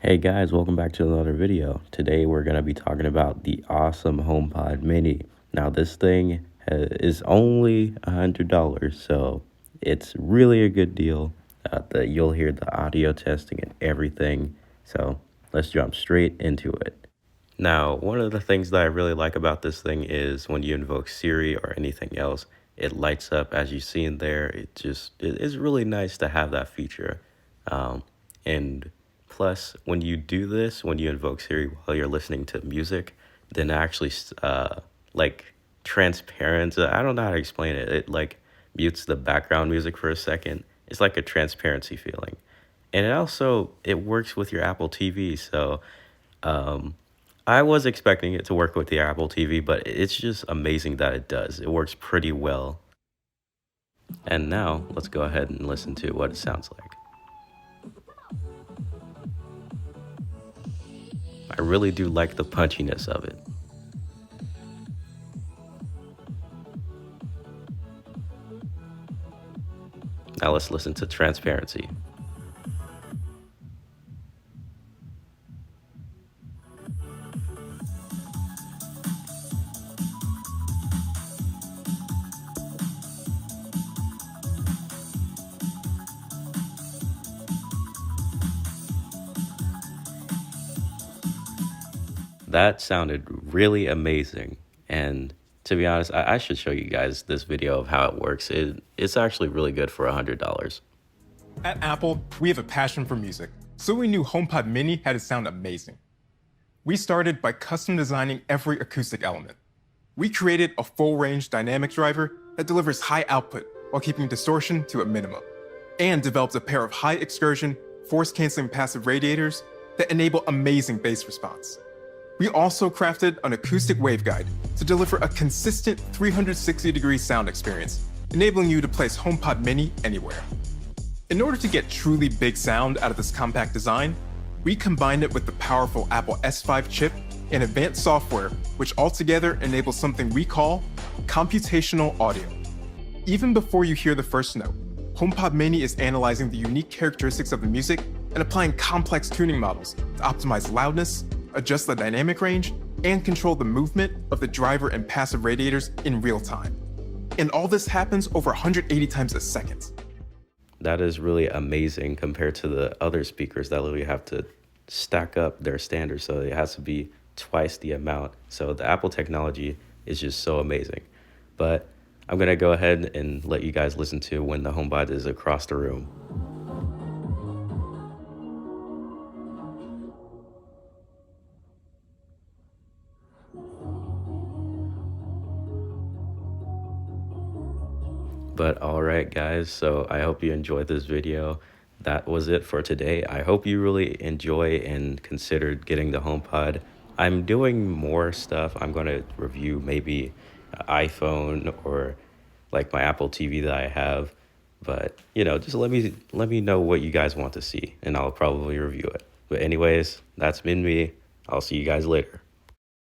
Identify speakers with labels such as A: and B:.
A: Hey guys, welcome back to another video. Today we're going to be talking about the awesome HomePod Mini. Now this thing is only $100, so it's really a good deal. You'll hear the audio testing and everything, so let's jump straight into it. Now, one of the things that I really like about this thing is when you invoke Siri or anything else, it lights up as you see in there. It is really nice to have that feature. And plus, when you do this, when you invoke Siri while you're listening to music, then actually, like transparent, I don't know how to explain it. It like mutes the background music for a second. It's like a transparency feeling. And it works with your Apple TV. So, um, I was expecting it to work with the Apple TV, but it's just amazing that it does. It works pretty well. And now let's go ahead and listen to what it sounds like. I really do like the punchiness of it. Now let's listen to Transparency. That sounded really amazing. And to be honest, I should show you guys this video of how it works. It's actually really good for $100.
B: At Apple, we have a passion for music, so we knew HomePod Mini had to sound amazing. We started by custom designing every acoustic element. We created a full-range dynamic driver that delivers high output while keeping distortion to a minimum, and developed a pair of high excursion, force-canceling passive radiators that enable amazing bass response. We also crafted an acoustic waveguide to deliver a consistent 360-degree sound experience, enabling you to place HomePod Mini anywhere. In order to get truly big sound out of this compact design, we combined it with the powerful Apple S5 chip and advanced software, which altogether enables something we call computational audio. Even before you hear the first note, HomePod Mini is analyzing the unique characteristics of the music and applying complex tuning models to optimize loudness, adjust the dynamic range, and control the movement of the driver and passive radiators in real time. And all this happens over 180 times a second.
A: That is really amazing compared to the other speakers that literally have to stack up their standards. So it has to be twice the amount. So the Apple technology is just so amazing. But I'm going to go ahead and let you guys listen to when the HomePod is across the room. But all right, guys, so I hope you enjoyed this video. That was it for today. I hope you really enjoy and considered getting the HomePod. I'm doing more stuff. I'm going to review maybe an iPhone or like my Apple TV that I have. But, just let me know what you guys want to see and I'll probably review it. But anyways, that's been me. I'll see you guys later.